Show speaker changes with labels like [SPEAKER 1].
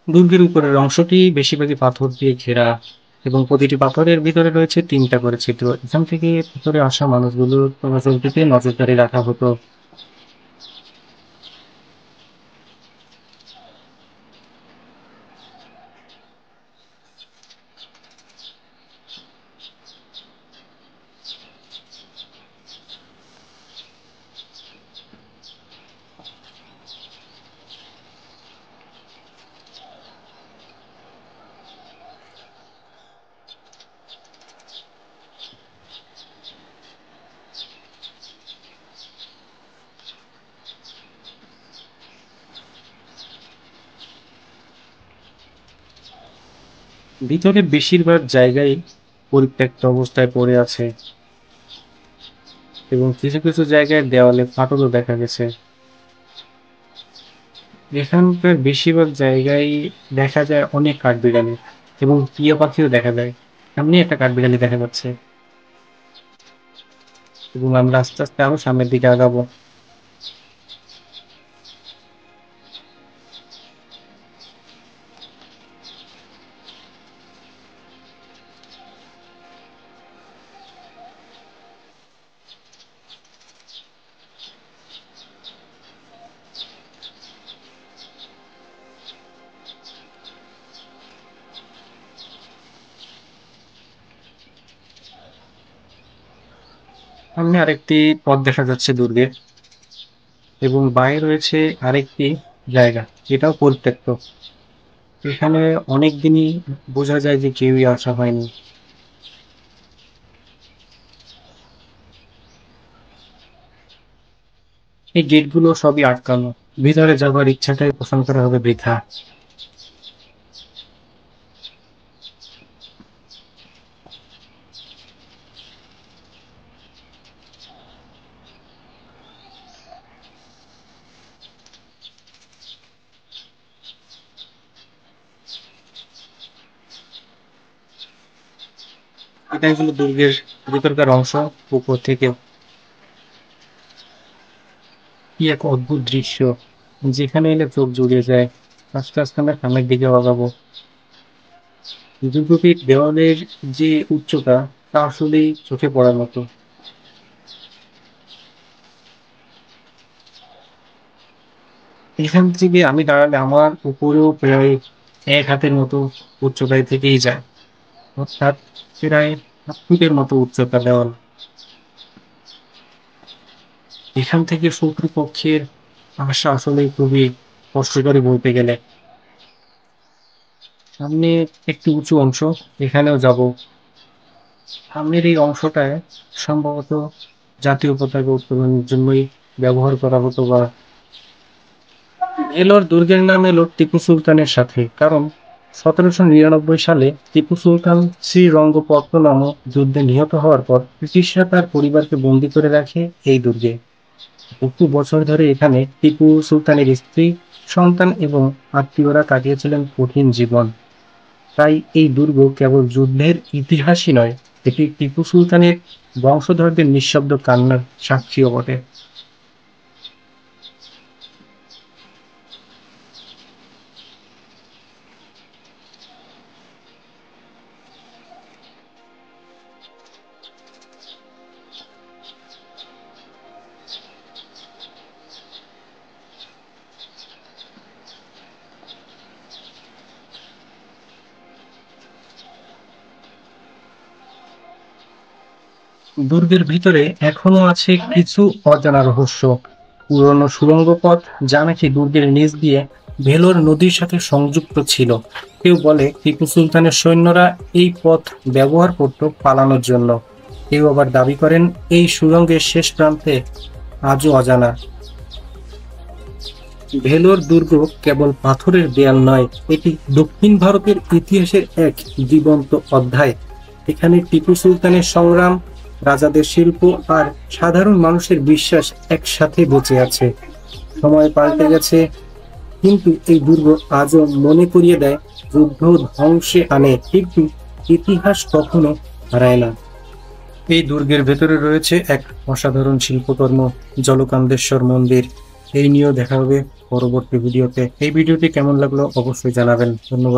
[SPEAKER 1] দুর্গের উপরের অংশটি বেশিরভাগই পাথর দিয়ে ঘেরা এবং প্রতিটি পাথরের ভিতরে রয়েছে ৩টা করে ছিদ্র। এখান থেকে ভিতরে আসা মানুষগুলোর চলাচলটিতে নজরদারি রাখা হতো। ভিতরে বেশিরভাগ জায়গায় পরিত্যক্ত অবস্থায় পড়ে আছে এবং কিছু কিছু জায়গায় দেওয়ালে ফাটলও দেখা গেছে। এখানকার বেশিরভাগ জায়গায় দেখা যায় অনেক কাঠবিড়ালি এবং টিয়া পাখিও দেখা যায়। সামনে একটা কাঠবিড়ালি দেখা যাচ্ছে এবং আমরা আস্তে আস্তে আরো সামনের দিকে আগাবো। সামনে আরেকটি পথ দেখা যাচ্ছে দুর্গের এবং বাইরে রয়েছে আরেকটি জায়গা যেটাও পরিত্যক্ত। এখানে অনেক দিনই বোঝা যায় যে কেউই আসা হয়নি। এই গেটগুলো সবই আটকানো, ভিতরে যাবার ইচ্ছাটাই পোষণ করা হবে বৃথা। এটাই হলো দুর্গের ভিতরকার অংশ। উপর থেকে কি এক অদ্ভুত দৃশ্য, যেখানে এলে চোখ জুড়িয়ে যায়। আস্তে আস্তে আমরা সামনের দিকে আগাবো। দুর্গটির দেওয়ালের যে উচ্চতা তা আসলেই চোখে পড়ার মতো। এখান থেকে আমি দাঁড়ালে আমার উপরেও প্রায় ১ হাতের মতো উচ্চতায় থেকেই যায়, অর্থাৎ প্রায় ৭ ফুটের মতো উচ্চতা দেওয়াল। এখান থেকে শত্রুপক্ষের আসা আসলে খুবই কষ্টকরই বলতে গেলে। সামনে একটি উঁচু অংশ, এখানেও যাব। সামনের এই অংশটায় সম্ভবত জাতীয় পতাকা উত্তোলনের জন্যই ব্যবহার করা হতো, বা এলোর দুর্গের নাম এলো টিপু সুলতানের সাথে, কারণ ১৭৯৯ সালে টিপু সুলতান শ্রীরঙ্গপত্র নামক যুদ্ধে নিহত হওয়ার পর ব্রিটিশরা তার পরিবারকে বন্দী করে রাখে এই দুর্গে। বহু বছর ধরে এখানে টিপু সুলতানের স্ত্রী, সন্তান এবং আত্মীয়রা কাটিয়েছিলেন কঠিন জীবন। তাই এই দুর্গ কেবল যুদ্ধের ইতিহাসই নয়, এটি টিপু সুলতানের বংশধরদের নিঃশব্দ কান্নার সাক্ষীও বটে। দুর্গের ভিতরে এখনো আছে কিছু অজানা রহস্য। পুরনো সুড়ঙ্গ পথ যা নাকি দুর্গের নিচ দিয়ে ভেলোর নদীর সাথে সংযুক্ত ছিল। কেউ বলে টিপু সুলতানের সৈন্যরা এই পথ ব্যবহার করত পালানোর জন্য। কেউ আবার দাবি করেন এই সুড়ঙ্গের শেষ প্রান্তে আজও অজানা। ভেলোর দুর্গ কেবল পাথরের দেয়াল নয়, এটি দক্ষিণ ভারতের ইতিহাসের এক জীবন্ত অধ্যায়। এখানে টিপু সুলতানের সংগ্রাম, রাজাদের শিল্প আর সাধারণ মানুষের বিশ্বাস একসাথে বেঁচে আছে। সময় পাল্টে গেছে, কিন্তু এই দুর্গ আজও মনে করিয়ে দেয় যুদ্ধ ধ্বংসে আনে, কিন্তু ইতিহাস কখনো হারায় না। এই দুর্গের ভেতরে রয়েছে এক অসাধারণ শিল্পকর্ম, জলকান্দেশ্বর মন্দির। এই নিয়েও দেখা হবে পরবর্তী ভিডিওতে। এই ভিডিওটি কেমন লাগলো অবশ্যই জানাবেন। ধন্যবাদ।